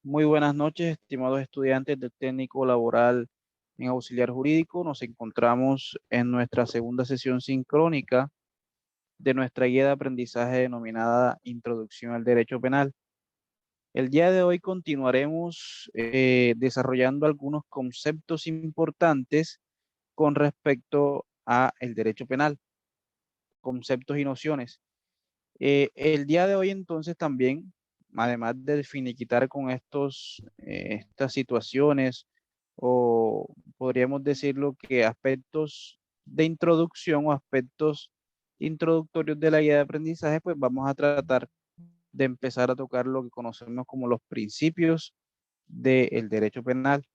Muy buenas noches, estimados estudiantes del técnico laboral en auxiliar jurídico. Nos encontramos en nuestra segunda sesión sincrónica de nuestra guía de aprendizaje denominada Introducción al Derecho Penal. El día de hoy continuaremos desarrollando algunos conceptos importantes con respecto a el derecho penal, conceptos y nociones. El día de hoy entonces también, además de finiquitar con estas situaciones, o podríamos decirlo que aspectos de introducción o aspectos introductorios de la guía de aprendizaje, pues vamos a tratar de empezar a tocar lo que conocemos como los principios del derecho penal.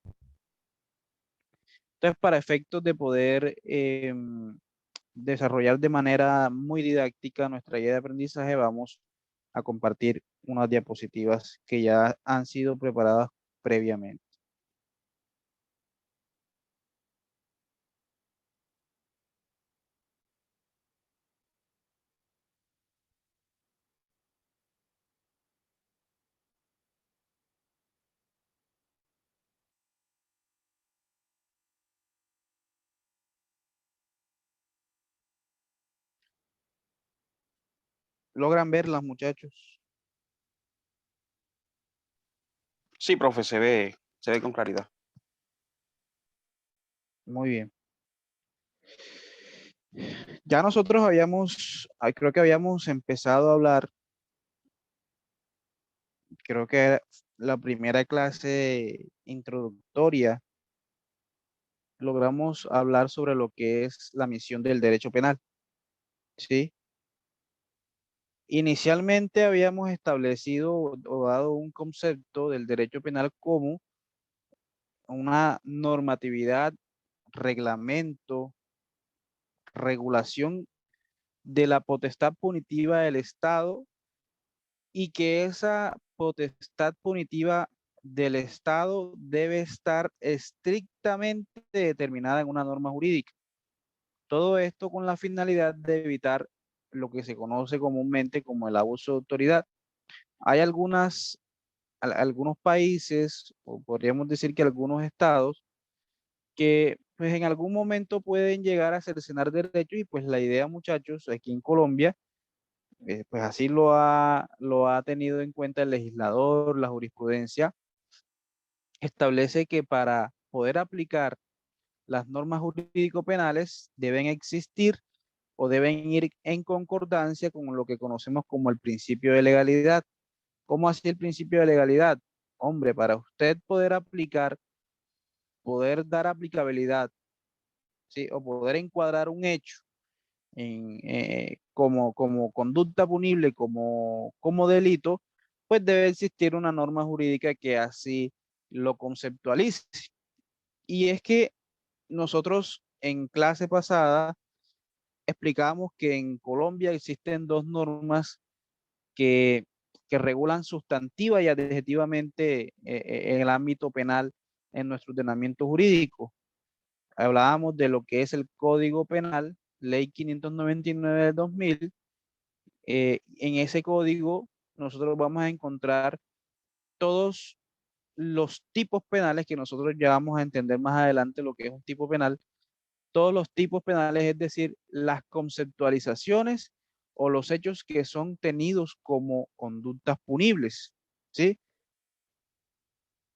Entonces, para efectos de poder desarrollar de manera muy didáctica nuestra guía de aprendizaje, vamos a compartir unas diapositivas que ya han sido preparadas previamente. ¿Logran verlas, muchachos? Sí, profe, se ve con claridad. Muy bien. Ya nosotros creo que habíamos empezado a hablar, creo que era la primera clase introductoria, logramos hablar sobre lo que es la misión del derecho penal, ¿sí? Inicialmente habíamos establecido o dado un concepto del derecho penal como una normatividad, reglamento, regulación de la potestad punitiva del Estado, y que esa potestad punitiva del Estado debe estar estrictamente determinada en una norma jurídica. Todo esto con la finalidad de evitar lo que se conoce comúnmente como el abuso de autoridad. Hay algunos países, o podríamos decir que algunos estados, que pues en algún momento pueden llegar a cercenar derechos, y pues la idea, muchachos, aquí en Colombia, pues así lo ha tenido en cuenta el legislador, la jurisprudencia, establece que para poder aplicar las normas jurídico-penales deben existir o deben ir en concordancia con lo que conocemos como el principio de legalidad. ¿Cómo así el principio de legalidad? Hombre, para usted poder dar aplicabilidad, ¿sí? O poder encuadrar un hecho como conducta punible, como delito, pues debe existir una norma jurídica que así lo conceptualice. Y es que nosotros en clase pasada explicábamos que en Colombia existen dos normas que, que regulan sustantiva y adjetivamente en el ámbito penal en nuestro ordenamiento jurídico. Hablábamos de lo que es el Código Penal, Ley 599 del 2000. En ese código nosotros vamos a encontrar todos los tipos penales que nosotros ya vamos a entender más adelante lo que es un tipo penal, todos los tipos penales, es decir, las conceptualizaciones o los hechos que son tenidos como conductas punibles, ¿sí?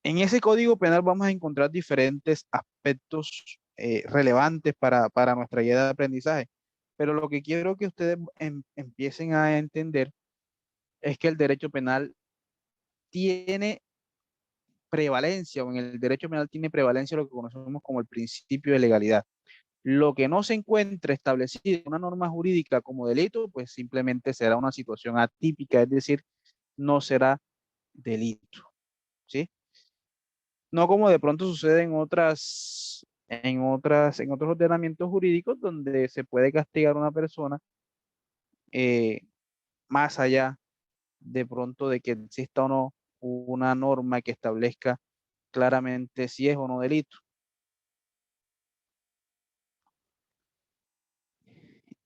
En ese código penal vamos a encontrar diferentes aspectos relevantes para nuestra guía de aprendizaje, pero lo que quiero que ustedes empiecen a entender es que el derecho penal tiene prevalencia, o en el derecho penal tiene prevalencia lo que conocemos como el principio de legalidad. Lo que no se encuentre establecido en una norma jurídica como delito, pues simplemente será una situación atípica, es decir, no será delito, ¿sí? No como de pronto sucede en otros ordenamientos jurídicos donde se puede castigar a una persona eh, más allá de pronto de que exista o no una norma que establezca claramente si es o no delito.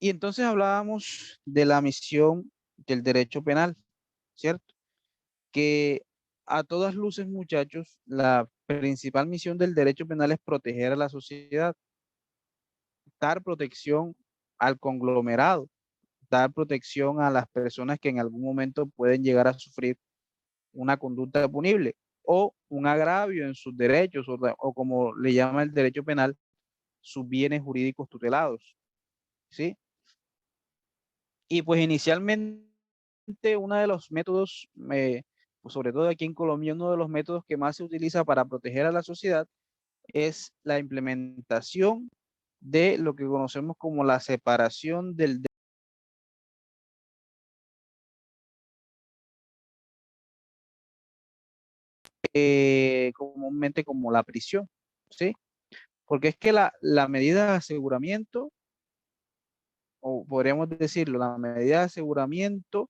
Y entonces hablábamos de la misión del derecho penal, ¿cierto? Que a todas luces, muchachos, la principal misión del derecho penal es proteger a la sociedad, dar protección al conglomerado, dar protección a las personas que en algún momento pueden llegar a sufrir una conducta punible o un agravio en sus derechos o como le llama el derecho penal, sus bienes jurídicos tutelados, ¿sí? Y pues inicialmente uno de los métodos, pues sobre todo aquí en Colombia, uno de los métodos que más se utiliza para proteger a la sociedad es la implementación de lo que conocemos como la separación del comúnmente como la prisión, ¿sí? Porque es que la medida de aseguramiento, o podríamos decirlo, la medida de aseguramiento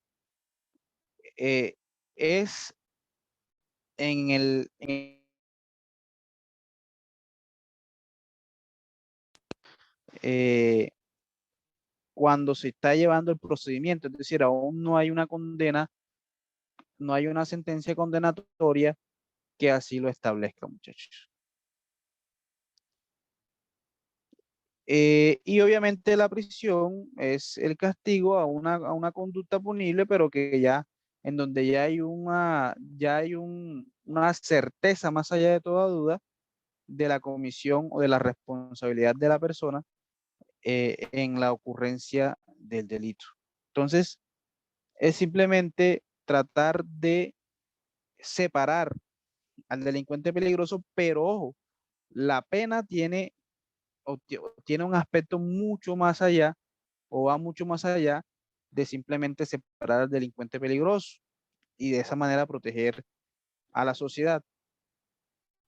eh, es en eh, cuando se está llevando el procedimiento, es decir, aún no hay una condena, no hay una sentencia condenatoria que así lo establezca, muchachos. Y obviamente la prisión es el castigo a una conducta punible, pero que ya, en donde ya hay una certeza más allá de toda duda de la comisión o de la responsabilidad de la persona en la ocurrencia del delito. Entonces, es simplemente tratar de separar al delincuente peligroso, pero ojo, la pena tiene un aspecto mucho más allá o va mucho más allá de simplemente separar al delincuente peligroso y de esa manera proteger a la sociedad,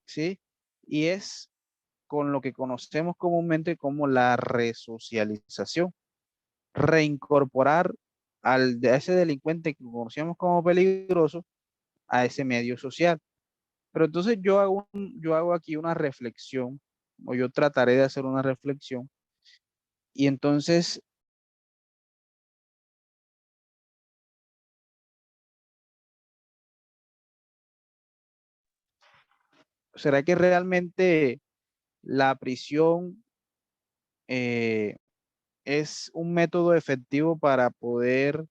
¿sí? Y es con lo que conocemos comúnmente como la resocialización, reincorporar a ese delincuente que conocíamos como peligroso a ese medio social. Pero entonces yo hago aquí una reflexión, o yo trataré de hacer una reflexión, y entonces, ¿será que realmente la prisión eh, es un método efectivo para poder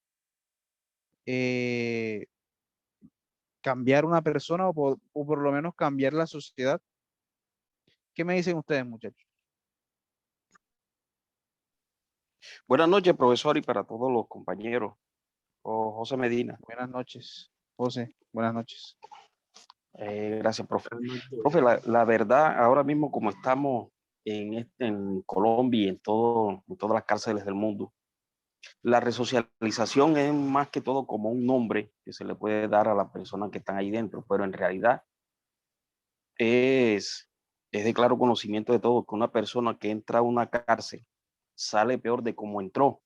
eh, cambiar una persona o por lo menos cambiar la sociedad? ¿Qué me dicen ustedes, muchachos? Buenas noches, profesor, y para todos los compañeros. José Medina. Buenas noches, José. Buenas noches. Gracias, profe. Profe, la verdad, ahora mismo como estamos en Colombia y en todas las cárceles del mundo, la resocialización es más que todo como un nombre que se le puede dar a las personas que están ahí dentro, pero en realidad es de claro conocimiento de todo que una persona que entra a una cárcel sale peor de como entró.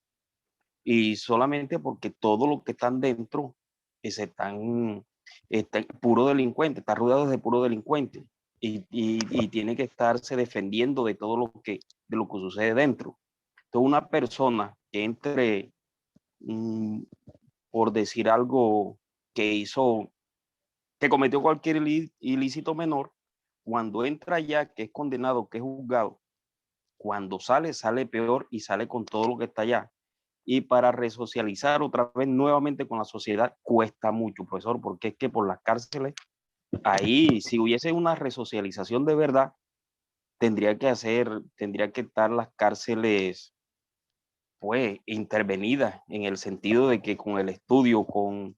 Y solamente porque todos los que están dentro están puro delincuente, están rodeados de puro delincuente y tiene que estarse defendiendo de todo de lo que sucede dentro. Entonces, una persona que entre, mm, por decir algo, que hizo, que cometió cualquier ilícito menor, cuando entra ya, que es condenado, que es juzgado, cuando sale, sale peor y sale con todo lo que está allá. Y para resocializar otra vez nuevamente con la sociedad cuesta mucho, profesor, porque es que por las cárceles, ahí, si hubiese una resocialización de verdad, tendría que estar las cárceles, pues, intervenidas en el sentido de que con el estudio, con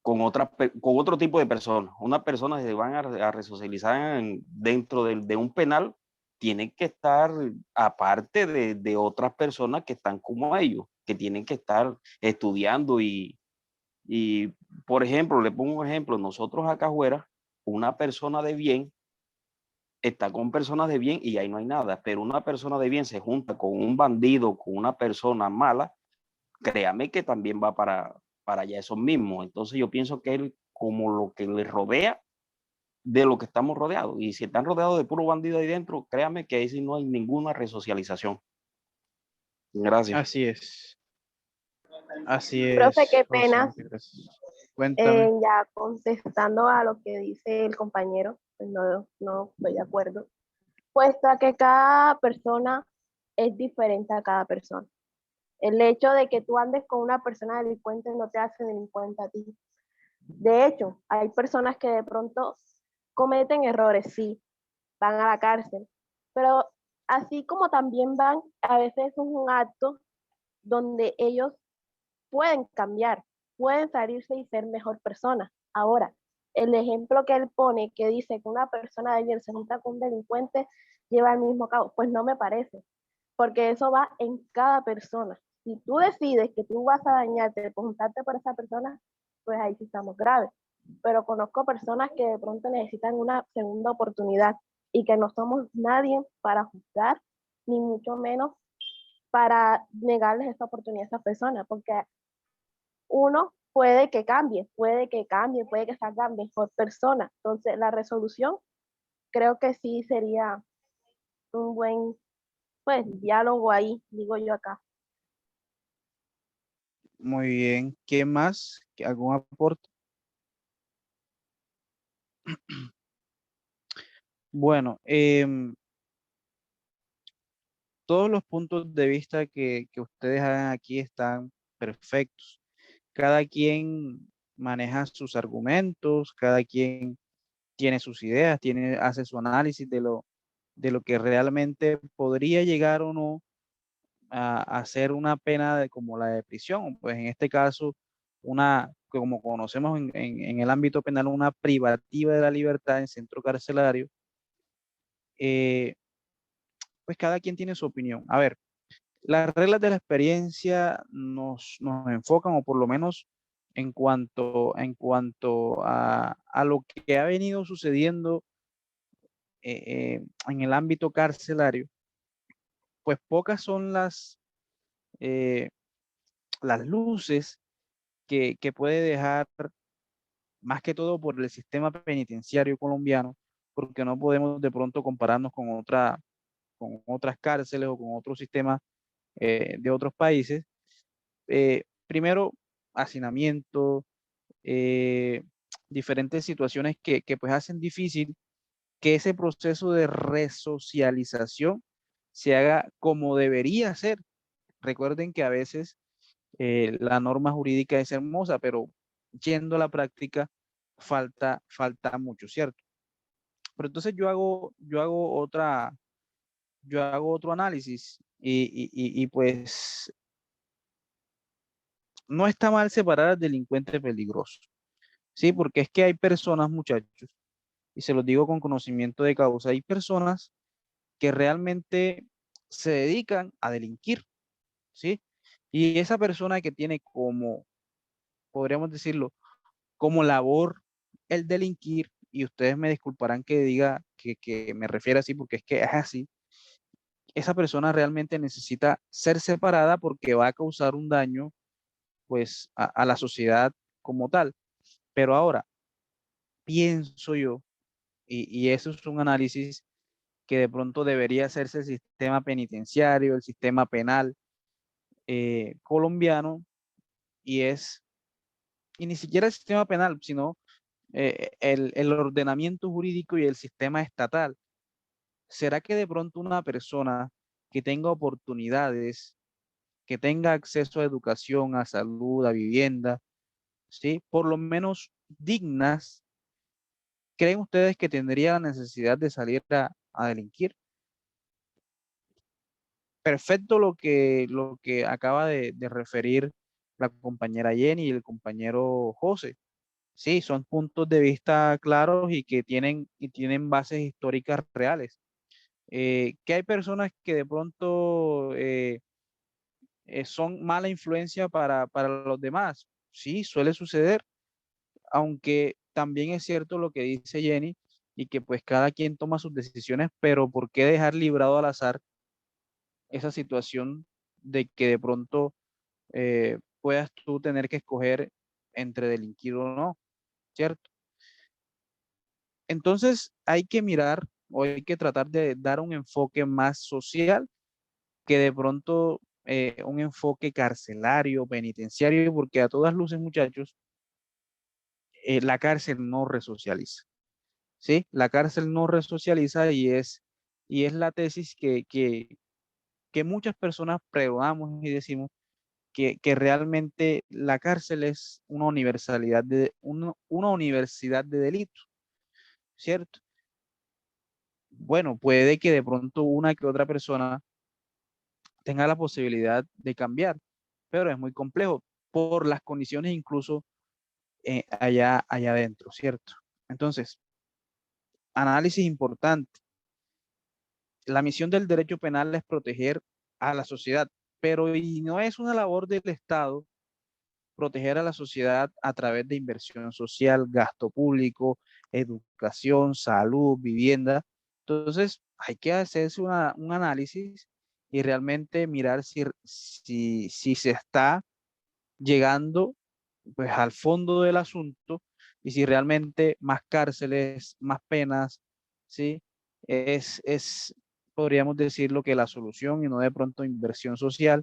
otro tipo de personas, una persona que se van a resocializar dentro de un penal, tienen que estar aparte de otras personas que están como ellos, que tienen que estar estudiando y, por ejemplo, le pongo un ejemplo, nosotros acá afuera, una persona de bien está con personas de bien y ahí no hay nada, pero una persona de bien se junta con un bandido, con una persona mala, créame que también va para allá esos mismos. Entonces yo pienso que él, como lo que le rodea de lo que estamos rodeados, y si están rodeados de puro bandido ahí dentro, créame que ahí sí no hay ninguna resocialización. Gracias. Así Profe, qué José, pena. muchas gracias. Cuéntame. Ya contestando a lo que dice el compañero, pues no estoy de acuerdo, puesto a que cada persona es diferente a cada persona. El hecho de que tú andes con una persona delincuente no te hace delincuente a ti. De hecho, hay personas que de pronto cometen errores, sí, van a la cárcel, pero así como también van, a veces es un acto donde ellos pueden cambiar, pueden salirse y ser mejor persona. Ahora, el ejemplo que él pone, que dice que una persona de bien se junta con un delincuente, lleva el mismo cabo, pues no me parece, porque eso va en cada persona. Si tú decides que tú vas a dañarte por juntarte por esa persona, pues ahí sí estamos graves. Pero conozco personas que de pronto necesitan una segunda oportunidad y que no somos nadie para juzgar, ni mucho menos para negarles esa oportunidad a esa persona, porque uno puede que salga mejor persona. Entonces, la resolución creo que sí sería un buen, pues, diálogo ahí, digo yo acá. Muy bien. ¿Qué más? ¿Algún aporte? Bueno, todos los puntos de vista que ustedes hagan aquí están perfectos. Cada quien maneja sus argumentos, cada quien tiene sus ideas, hace su análisis de lo que realmente podría llegar o no a ser una pena como la de prisión. Pues en este caso, como conocemos en el ámbito penal, una privativa de la libertad en centro carcelario. eh, pues cada quien tiene su opinión. A ver, las reglas de la experiencia nos enfocan, o por lo menos en cuanto a lo que ha venido sucediendo en el ámbito carcelario, pues pocas son eh, las luces que puede dejar, más que todo por el sistema penitenciario colombiano, porque no podemos de pronto compararnos con otras cárceles o con otros sistemas de otros países. Primero, hacinamiento, eh, diferentes situaciones que pues hacen difícil que ese proceso de resocialización se haga como debería ser. Recuerden que a veces la norma jurídica es hermosa, pero yendo a la práctica falta mucho, ¿cierto? Pero entonces yo hago otro análisis y pues no está mal separar al delincuente peligroso, ¿sí? Porque es que hay personas, muchachos, y se los digo con conocimiento de causa, hay personas que realmente se dedican a delinquir, ¿sí? Y esa persona que tiene como, podríamos decirlo, como labor el delinquir, y ustedes me disculparán que diga que me refiero así porque es que es así, esa persona realmente necesita ser separada porque va a causar un daño pues a la sociedad como tal. Pero ahora, pienso yo, y eso es un análisis que de pronto debería hacerse el sistema penitenciario, el sistema penal colombiano, y y ni siquiera el sistema penal, sino el ordenamiento jurídico y el sistema estatal. ¿Será que de pronto una persona que tenga oportunidades, que tenga acceso a educación, a salud, a vivienda, ¿sí? Por lo menos dignas, creen ustedes que tendría la necesidad de salir a delinquir? Perfecto lo que acaba de referir la compañera Jenny y el compañero José. Sí, son puntos de vista claros y tienen bases históricas reales. Que hay personas que de pronto son mala influencia para los demás. Sí, suele suceder, aunque también es cierto lo que dice Jenny y que pues cada quien toma sus decisiones, pero ¿por qué dejar librado al azar esa situación de que de pronto puedas tú tener que escoger entre delinquir o no, ¿cierto? Entonces hay que mirar o hay que tratar de dar un enfoque más social que de pronto un enfoque carcelario, penitenciario, porque a todas luces, muchachos, la cárcel no resocializa, ¿sí? La cárcel no resocializa y es la tesis que muchas personas pregonamos y decimos que realmente la cárcel es una universalidad una universidad de delitos, ¿cierto? Bueno, puede que de pronto una que otra persona tenga la posibilidad de cambiar, pero es muy complejo por las condiciones incluso allá adentro, ¿cierto? Entonces, análisis importante. La misión del derecho penal es proteger a la sociedad, pero y no es una labor del Estado proteger a la sociedad a través de inversión social, gasto público, educación, salud, vivienda. Entonces, hay que hacerse un análisis y realmente mirar si se está llegando pues al fondo del asunto y si realmente más cárceles, más penas, ¿sí? Podríamos decirlo que la solución y no de pronto inversión social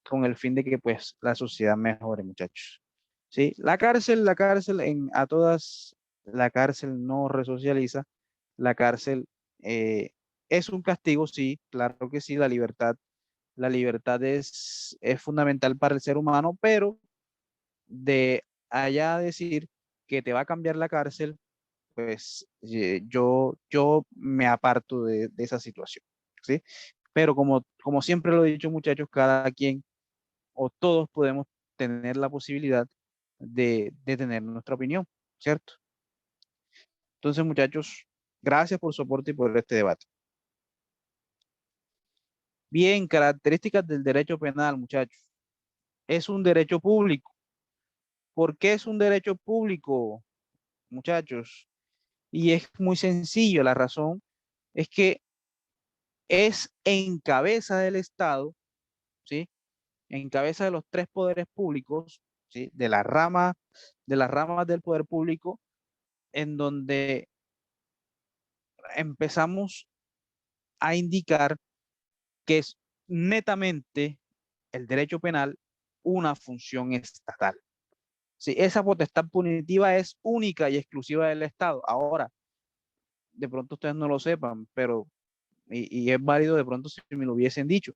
con el fin de que pues la sociedad mejore, muchachos. ¿Sí? La cárcel a todas, la cárcel no resocializa, la cárcel es un castigo, sí, claro que sí, la libertad es fundamental para el ser humano, pero de allá a decir que te va a cambiar la cárcel, pues yo me aparto de esa situación, ¿sí? Pero como siempre lo he dicho, muchachos, cada quien o todos podemos tener la posibilidad de tener nuestra opinión, ¿cierto? Entonces, muchachos, gracias por su soporte y por este debate. Bien, características del derecho penal, muchachos. Es un derecho público. ¿Por qué es un derecho público, muchachos? Y es muy sencillo, la razón es que es en cabeza del Estado, ¿sí? En cabeza de los tres poderes públicos, ¿sí? De las ramas del poder público, en donde empezamos a indicar que es netamente el derecho penal una función estatal. Sí, esa potestad punitiva es única y exclusiva del Estado. Ahora, de pronto ustedes no lo sepan, pero, y es válido de pronto si me lo hubiesen dicho.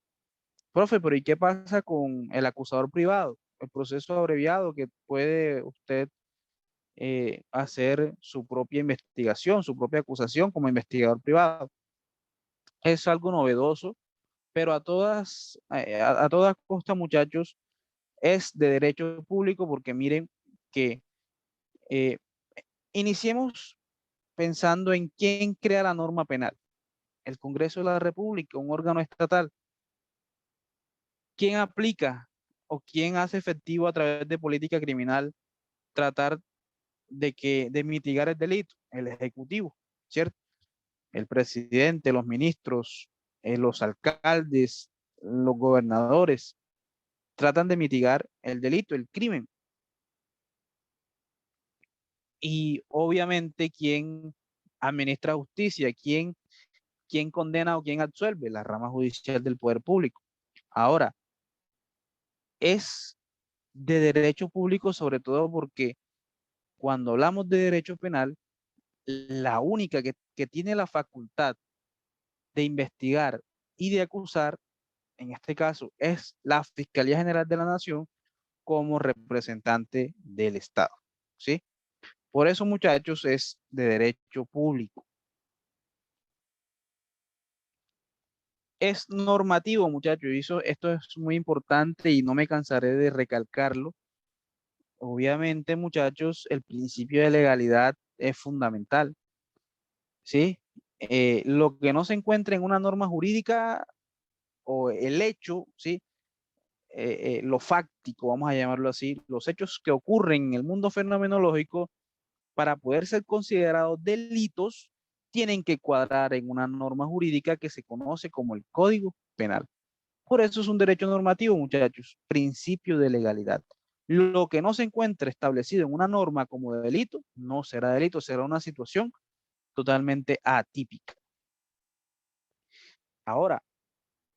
Profe, pero ¿y qué pasa con el acusador privado? El proceso abreviado que puede usted hacer su propia investigación, su propia acusación como investigador privado. Es algo novedoso, pero a todas costas, muchachos, es de derecho público porque miren que eh, iniciemos pensando en quién crea la norma penal. El Congreso de la República, un órgano estatal. ¿Quién aplica o quién hace efectivo a través de política criminal tratar de mitigar el delito? El Ejecutivo, ¿cierto? El presidente, los ministros, los alcaldes, los gobernadores, tratan de mitigar el delito, el crimen. Y obviamente, ¿quién administra justicia? ¿Quién condena o quién absuelve? La rama judicial del poder público. Ahora, es de derecho público sobre todo porque cuando hablamos de derecho penal, la única que tiene la facultad de investigar y de acusar, en este caso, es la Fiscalía General de la Nación como representante del Estado, ¿sí? Por eso, muchachos, es de derecho público. Es normativo, muchachos, y esto es muy importante y no me cansaré de recalcarlo. Obviamente, muchachos, el principio de legalidad es fundamental, ¿sí? Lo que no se encuentra en una norma jurídica o el hecho, ¿sí? Lo fáctico, vamos a llamarlo así, los hechos que ocurren en el mundo fenomenológico, para poder ser considerados delitos, tienen que cuadrar en una norma jurídica que se conoce como el Código Penal. Por eso es un derecho normativo, muchachos, principio de legalidad. Lo que no se encuentre establecido en una norma como delito, no será delito, será una situación totalmente atípica. Ahora,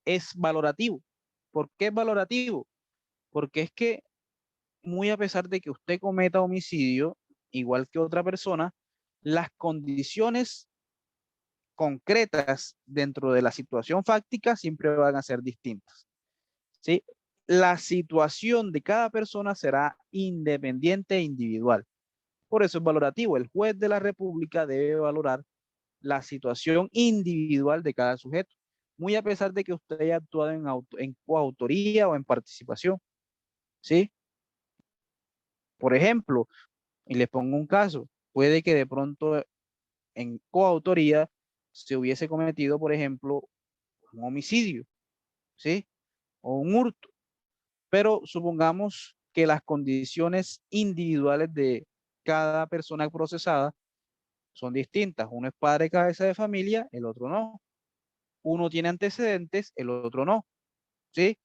es valorativo. ¿Por qué es valorativo? Porque es que muy a pesar de que usted cometa homicidio, igual que otra persona, las condiciones concretas dentro de la situación fáctica siempre van a ser distintas, ¿sí? La situación de cada persona será independiente e individual. Por eso es valorativo. El juez de la República debe valorar la situación individual de cada sujeto, muy a pesar de que usted haya actuado en coautoría o en participación, ¿sí? Por ejemplo, y les pongo un caso, puede que de pronto en coautoría se hubiese cometido, por ejemplo, un homicidio, ¿sí? O un hurto, pero supongamos que las condiciones individuales de cada persona procesada son distintas. Uno es padre cabeza de familia, el otro no. Uno tiene antecedentes, el otro no, ¿sí?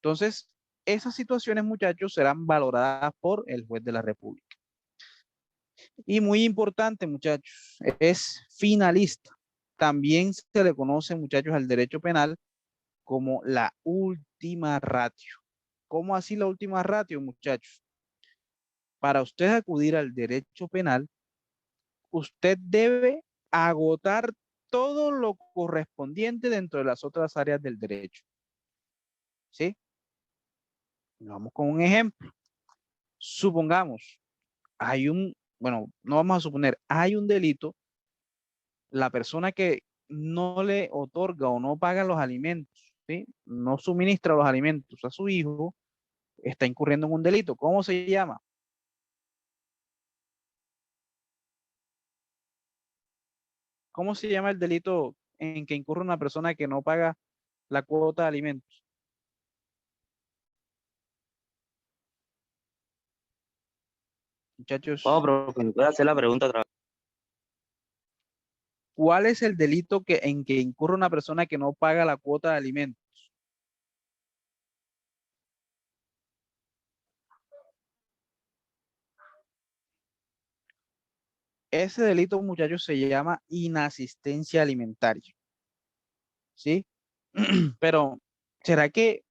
Entonces, esas situaciones, muchachos, serán valoradas por el juez de la República. Y muy importante, muchachos, es finalista. También se le conoce, muchachos, al derecho penal como la última ratio. ¿Cómo así la última ratio, muchachos? Para usted acudir al derecho penal, usted debe agotar todo lo correspondiente dentro de las otras áreas del derecho. ¿Sí? Vamos con un ejemplo. Supongamos, bueno, no vamos a suponer, hay un delito, la persona que no le otorga o no paga los alimentos, ¿sí? No suministra los alimentos a su hijo, está incurriendo en un delito. ¿Cómo se llama? ¿Cómo se llama el delito en que incurre una persona que no paga la cuota de alimentos? No, Muchachos, profe, ¿me puede hacer la pregunta otra vez? ¿cuál es el delito en que incurre una persona que no paga la cuota de alimentos? Ese delito, muchachos, se llama inasistencia alimentaria, ¿sí? Pero, ¿será que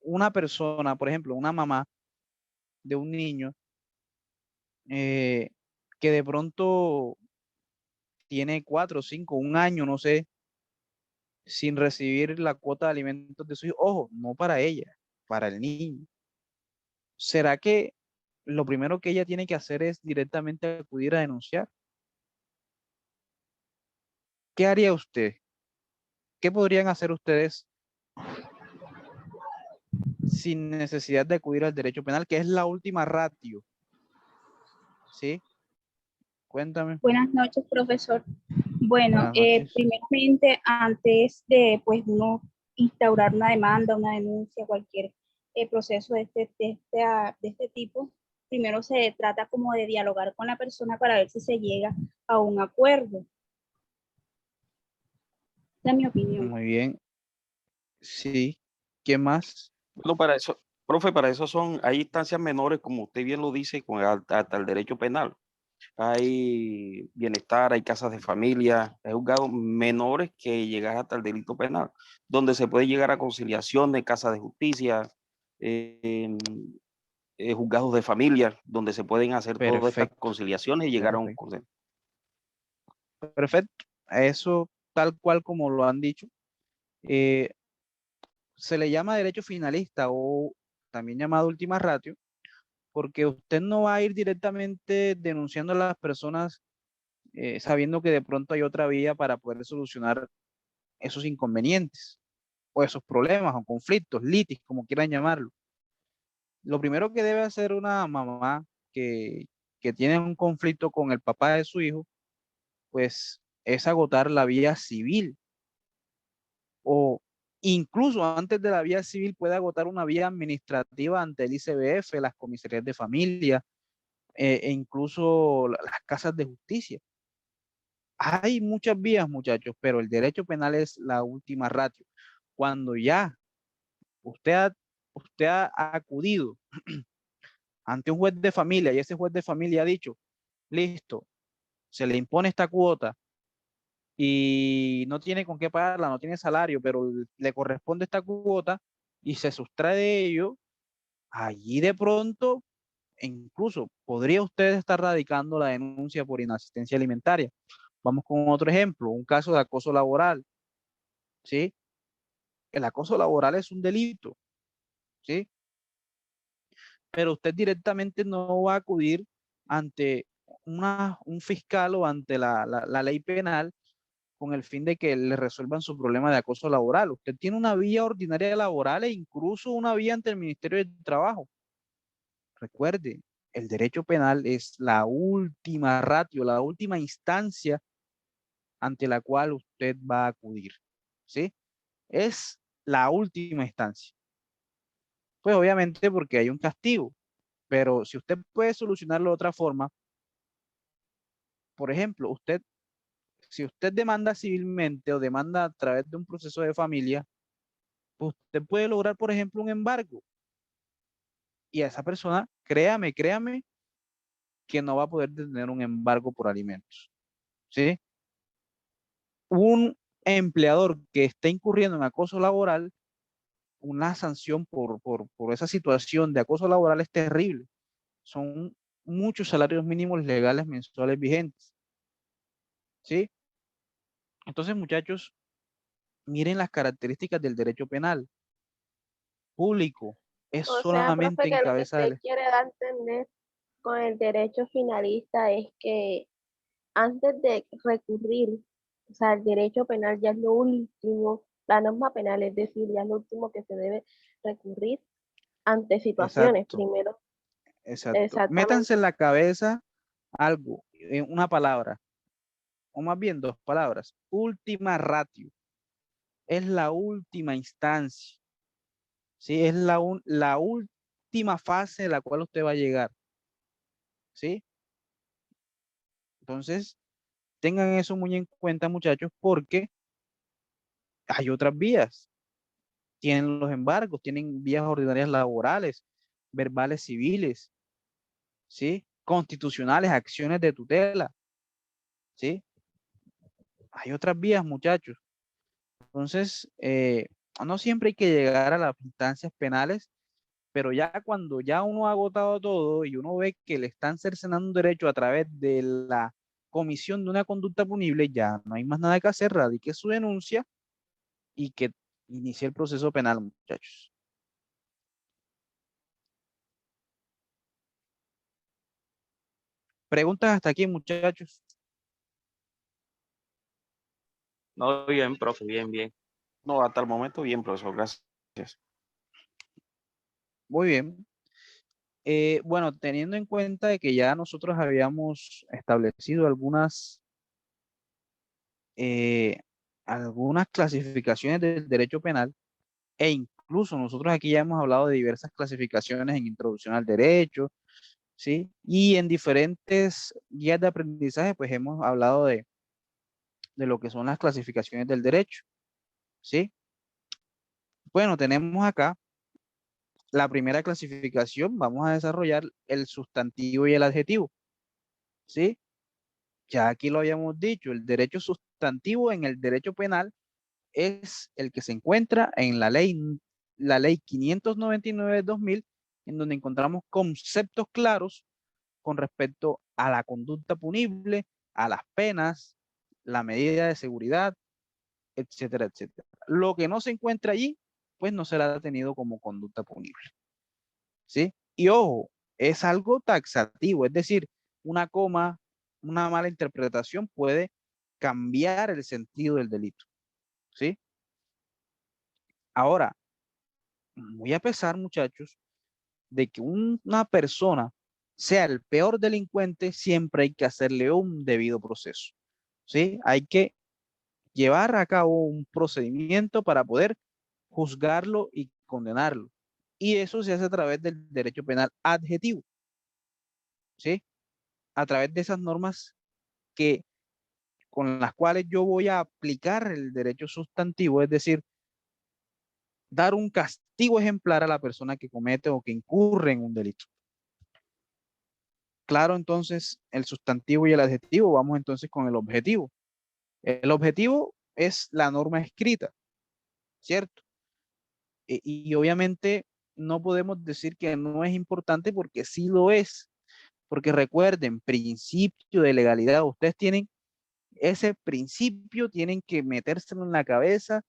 una persona, por ejemplo, una mamá de un niño eh, que de pronto tiene 4, 5, un año, no sé, sin recibir la cuota de alimentos de su hijo, ojo, no para ella, para el niño? ¿Será que lo primero que ella tiene que hacer es directamente acudir a denunciar? ¿Qué haría usted? ¿Qué podrían hacer ustedes sin necesidad de acudir al derecho penal, que es la última ratio? ¿Sí? Cuéntame. Buenas noches, profesor. Bueno, Buenas noches. primeramente, antes de pues uno instaurar una demanda, una denuncia, cualquier proceso de este tipo, primero se trata como de dialogar con la persona para ver si se llega a un acuerdo. Esa es mi opinión. Muy bien. Sí. ¿Qué más? Bueno, para eso, profe, para eso hay instancias menores, como usted bien lo dice, hasta el derecho penal. Hay bienestar, hay casas de familia, hay juzgados menores que llegar hasta el delito penal, donde se puede llegar a conciliación de casas de justicia, eh, juzgados de familia, donde se pueden hacer todas estas Perfecto. conciliaciones y llegar a un Perfecto. consenso. Perfecto. Eso, tal cual como lo han dicho, eh, se le llama derecho finalista o también llamado última ratio, porque usted no va a ir directamente denunciando a las personas sabiendo que de pronto hay otra vía para poder solucionar esos inconvenientes o esos problemas o conflictos, litis, como quieran llamarlo. Lo primero que debe hacer una mamá que tiene un conflicto con el papá de su hijo, pues es agotar la vía civil o incluso antes de la vía civil puede agotar una vía administrativa ante el ICBF, las comisarías de familia e incluso las casas de justicia. Hay muchas vías, muchachos, pero el derecho penal es la última ratio. Cuando ya usted usted ha acudido ante un juez de familia y ese juez de familia ha dicho, listo, se le impone esta cuota y no tiene con qué pagarla, no tiene salario, pero le corresponde esta cuota y se sustrae de ello, allí de pronto e incluso podría usted estar radicando la denuncia por inasistencia alimentaria. Vamos con otro ejemplo, un caso de acoso laboral, ¿sí? El acoso laboral es un delito, ¿sí? Pero usted directamente no va a acudir ante un fiscal o ante la ley penal con el fin de que le resuelvan su problema de acoso laboral. Usted tiene una vía ordinaria laboral e incluso una vía ante el Ministerio de Trabajo. Recuerde, el derecho penal es la última ratio, la última instancia ante la cual usted va a acudir, ¿sí? Es la última instancia. Pues obviamente porque hay un castigo, pero si usted puede solucionarlo de otra forma, por ejemplo, si usted demanda civilmente o demanda a través de un proceso de familia, pues usted puede lograr, por ejemplo, un embargo. Y a esa persona, créame, que no va a poder tener un embargo por alimentos, ¿sí? Un empleador que esté incurriendo en acoso laboral, una sanción por esa situación de acoso laboral es terrible. Son muchos salarios mínimos legales mensuales vigentes, ¿sí? Entonces, muchachos, miren las características del derecho penal. Público, es O sea, solamente profe, en que lo que cabeza usted del... quiere dar a entender con el derecho finalista es que antes de recurrir, o sea, el derecho penal ya es lo último, la norma penal, es decir, ya es lo último que se debe recurrir ante situaciones. Exacto, Primero, exacto. Métanse exactamente. en la cabeza algo, una palabra, o más bien dos palabras. Última ratio. Es la última instancia, ¿sí? Es la última fase de la cual usted va a llegar, ¿sí? Entonces, tengan eso muy en cuenta, muchachos, porque hay otras vías. Tienen los embargos, tienen vías ordinarias laborales, verbales civiles, ¿sí? Constitucionales, acciones de tutela, ¿sí? Hay otras vías, muchachos. Entonces, no siempre hay que llegar a las instancias penales, pero ya cuando ya uno ha agotado todo y uno ve que le están cercenando un derecho a través de la comisión de una conducta punible, ya no hay más nada que hacer, radique su denuncia y que inicie el proceso penal, muchachos. Preguntas hasta aquí, muchachos. No, bien, profe, bien, bien. No, hasta el momento bien, profesor, gracias. Muy bien. Bueno, teniendo en cuenta de que ya nosotros habíamos establecido eh, algunas clasificaciones del derecho penal, e incluso nosotros aquí ya hemos hablado de diversas clasificaciones en introducción al derecho, ¿sí? Y en diferentes guías de aprendizaje, pues hemos hablado de lo que son las clasificaciones del derecho, ¿sí? Bueno, tenemos acá la primera clasificación, vamos a desarrollar el sustantivo y el adjetivo, ¿sí? Ya aquí lo habíamos dicho, el derecho sustantivo en el derecho penal es el que se encuentra en la ley 599 de 2000, en donde encontramos conceptos claros con respecto a la conducta punible, a las penas, la medida de seguridad, etcétera, etcétera. Lo que no se encuentra allí, pues no será tenido como conducta punible, ¿sí? Y ojo, es algo taxativo, es decir, una coma, una mala interpretación puede cambiar el sentido del delito, ¿sí? Ahora, muy a pesar, muchachos, de que una persona sea el peor delincuente, siempre hay que hacerle un debido proceso, ¿sí? Hay que llevar a cabo un procedimiento para poder juzgarlo y condenarlo. Y eso se hace a través del derecho penal adjetivo, ¿sí? A través de esas normas que con las cuales yo voy a aplicar el derecho sustantivo, es decir, dar un castigo ejemplar a la persona que comete o que incurre en un delito. Claro, entonces el sustantivo y el adjetivo, vamos entonces con el objetivo. El objetivo es la norma escrita, ¿cierto? Y obviamente no podemos decir que no es importante porque sí lo es. Porque recuerden, principio de legalidad, ustedes tienen ese principio, tienen que metérselo en la cabeza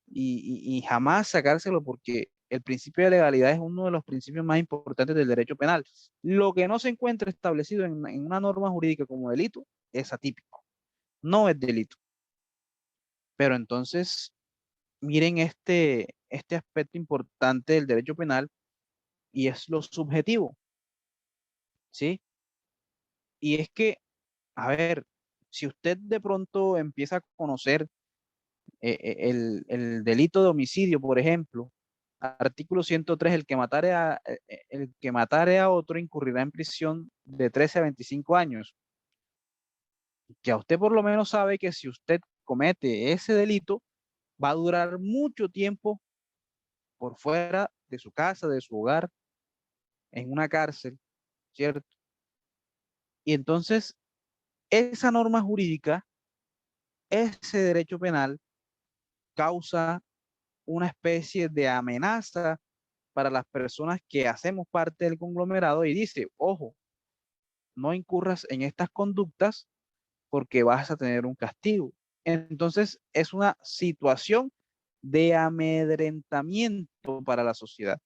y jamás sacárselo porque el principio de legalidad es uno de los principios más importantes del derecho penal. Lo que no se encuentra establecido en una norma jurídica como delito es atípico, no es delito. Pero entonces, miren este aspecto importante del derecho penal y es lo subjetivo, ¿sí? Y es que, a ver, si usted de pronto empieza a conocer el delito de homicidio, por ejemplo, artículo 103, el que matare a otro incurrirá en prisión de 13 a 25 años. Ya usted por lo menos sabe que si usted comete ese delito, va a durar mucho tiempo por fuera de su casa, de su hogar, en una cárcel, ¿cierto? Y entonces, esa norma jurídica, ese derecho penal, causa una especie de amenaza para las personas que hacemos parte del conglomerado y dice, ojo, no incurras en estas conductas porque vas a tener un castigo. Entonces, es una situación de amedrentamiento para la sociedad.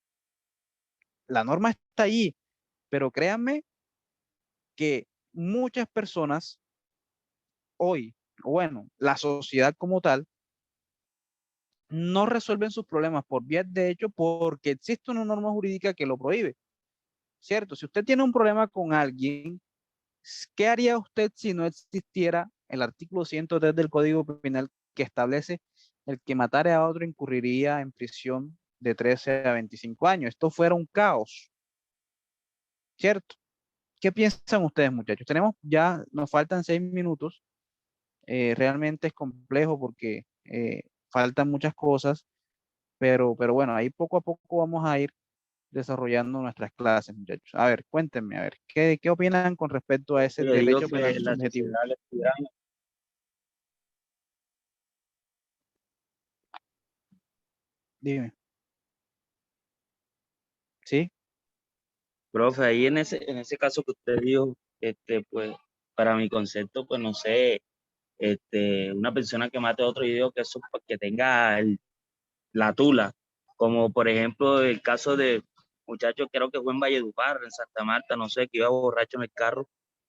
La norma está allí, pero créanme que muchas personas hoy, bueno, la sociedad como tal, no resuelven sus problemas por vías de hecho porque existe una norma jurídica que lo prohíbe, ¿cierto? Si usted tiene un problema con alguien, ¿qué haría usted si no existiera el artículo 103 del Código Penal que establece el que matare a otro incurriría en prisión de 13 a 25 años? Esto fuera un caos, ¿cierto? ¿Qué piensan ustedes, muchachos? Nos faltan 6 minutos. Realmente es complejo porque faltan muchas cosas, pero bueno, ahí poco a poco vamos a ir desarrollando nuestras clases, muchachos. A ver, cuéntenme, a ver, ¿qué opinan con respecto a ese Yo digo derecho penal que la subjetivo? sociedad le estuviera. Dime. ¿Sí? Profe, ahí en ese caso que usted dijo, pues, para mi concepto, pues no sé, una persona que mate a otro, yo digo que eso, pues, que tenga la tula, como por ejemplo el caso de muchachos, creo que fue en Valledupar, en Santa Marta, no sé, que iba borracho en el carro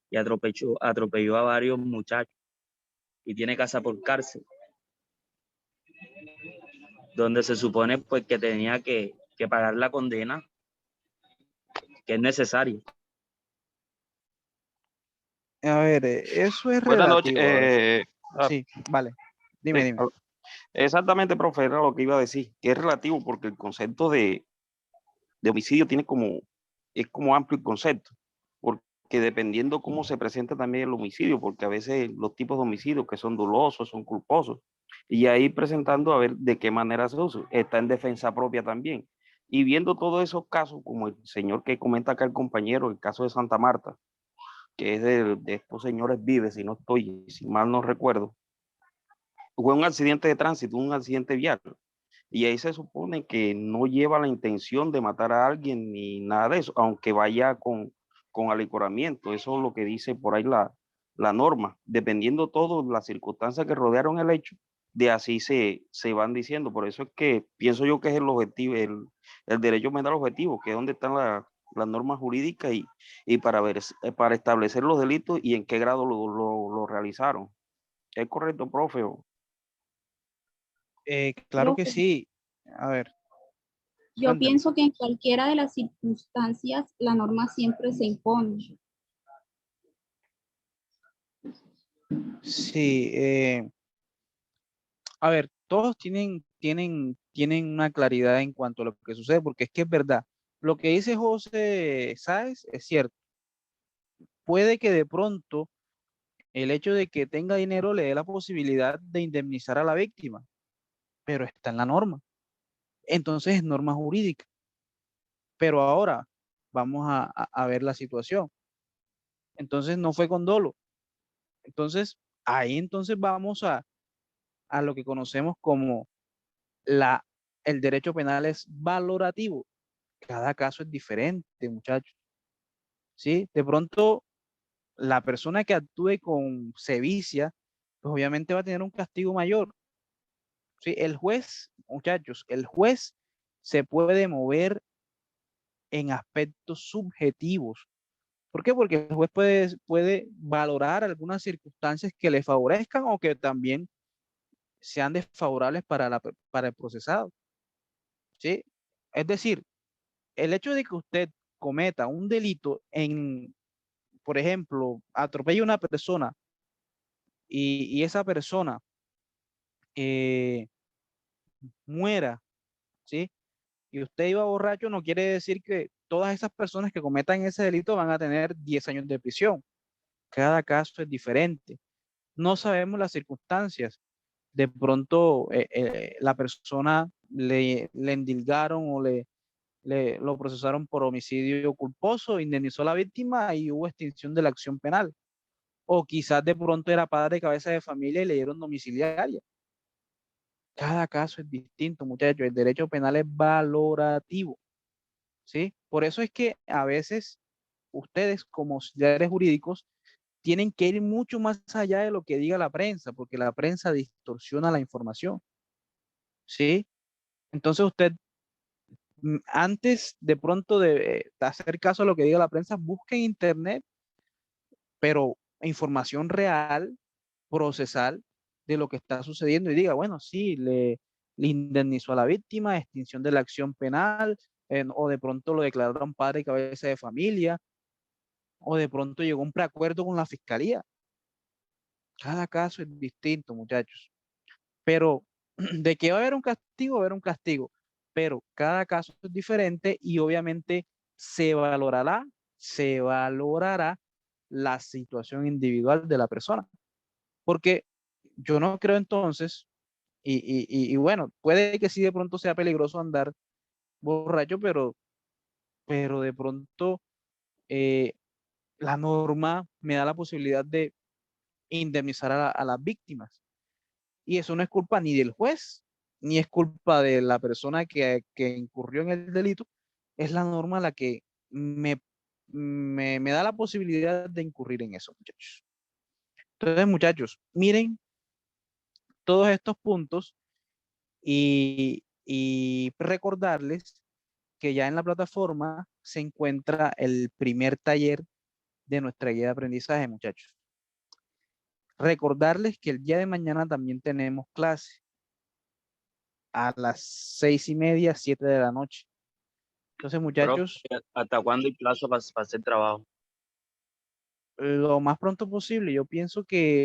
y atropelló a varios muchachos y tiene casa por cárcel, donde se supone pues que tenía que pagar la condena que es necesaria. A ver, eso es Buenas noches. relativo. A ver. Sí, vale. Dime, Sí, dime. exactamente, profe, era lo que iba a decir, que es relativo porque el concepto de homicidio es como amplio el concepto, porque dependiendo cómo se presenta también el homicidio, porque a veces los tipos de homicidios que son dolosos, son culposos, y ahí presentando a ver de qué manera se usa, está en defensa propia también. Y viendo todos esos casos, como el señor que comenta acá el compañero, el caso de Santa Marta, que es de estos señores Vives, si mal no recuerdo, fue un accidente de tránsito, un accidente vial. Y ahí se supone que no lleva la intención de matar a alguien ni nada de eso, aunque vaya con alicoramiento. Eso es lo que dice por ahí la norma. Dependiendo todo las circunstancias que rodearon el hecho, de así se van diciendo. Por eso es que pienso yo que es el objetivo, el derecho penal objetivo, que es donde están las normas jurídicas y para establecer los delitos y en qué grado lo realizaron. ¿Es correcto, profe? Claro que Profe, sí. A ver, yo cuénteme. pienso que en cualquiera de las circunstancias la norma siempre se impone. Sí, a ver, todos tienen una claridad en cuanto a lo que sucede, porque es que es verdad. Lo que dice José Sáez es cierto. Puede que de pronto el hecho de que tenga dinero le dé la posibilidad de indemnizar a la víctima, pero está en la norma. Entonces es norma jurídica. Pero ahora vamos a ver la situación. Entonces no fue con dolo. Entonces ahí entonces vamos a lo que conocemos como el derecho penal es valorativo. Cada caso es diferente, muchachos. ¿Sí? De pronto, la persona que actúe con sevicia, pues obviamente va a tener un castigo mayor. ¿Sí? El juez, muchachos, el juez se puede mover en aspectos subjetivos. ¿Por qué? Porque el juez puede valorar algunas circunstancias que le favorezcan o que también sean desfavorables para el procesado. ¿Sí? Es decir, el hecho de que usted cometa un delito por ejemplo, atropella a una persona y esa persona eh, muera, ¿sí? Y usted iba borracho, no quiere decir que todas esas personas que cometan ese delito van a tener 10 años de prisión. Cada caso es diferente. No sabemos las circunstancias. De pronto la persona le endilgaron o lo procesaron por homicidio culposo, indemnizó a la víctima y hubo extinción de la acción penal. O quizás de pronto era padre de cabeza de familia y le dieron domiciliaria. Cada caso es distinto, muchachos. El derecho penal es valorativo, ¿sí? Por eso es que a veces ustedes como auxiliares jurídicos tienen que ir mucho más allá de lo que diga la prensa, porque la prensa distorsiona la información, ¿sí? Entonces usted, antes de pronto de hacer caso a lo que diga la prensa, busque en internet, pero información real, procesal de lo que está sucediendo y diga, bueno, sí, le indemnizó a la víctima, extinción de la acción penal, o de pronto lo declararon padre y cabeza de familia, o de pronto llegó a un preacuerdo con la fiscalía. Cada caso es distinto, muchachos. Pero de que va a haber un castigo, va a haber un castigo. Pero cada caso es diferente y obviamente se valorará la situación individual de la persona. Porque yo no creo entonces, y bueno, puede que sí de pronto sea peligroso andar borracho, pero de pronto eh, la norma me da la posibilidad de indemnizar a las víctimas. Y eso no es culpa ni del juez, ni es culpa de la persona que incurrió en el delito. Es la norma la que me da la posibilidad de incurrir en eso, muchachos. Entonces, muchachos, miren todos estos puntos y recordarles que ya en la plataforma se encuentra el primer taller de nuestra guía de aprendizaje, muchachos. Recordarles que el día de mañana también tenemos clase a las 6:30, 7 de la noche. Entonces, Profe, muchachos, ¿hasta cuándo hay plazo para hacer trabajo? lo más pronto posible. Yo pienso que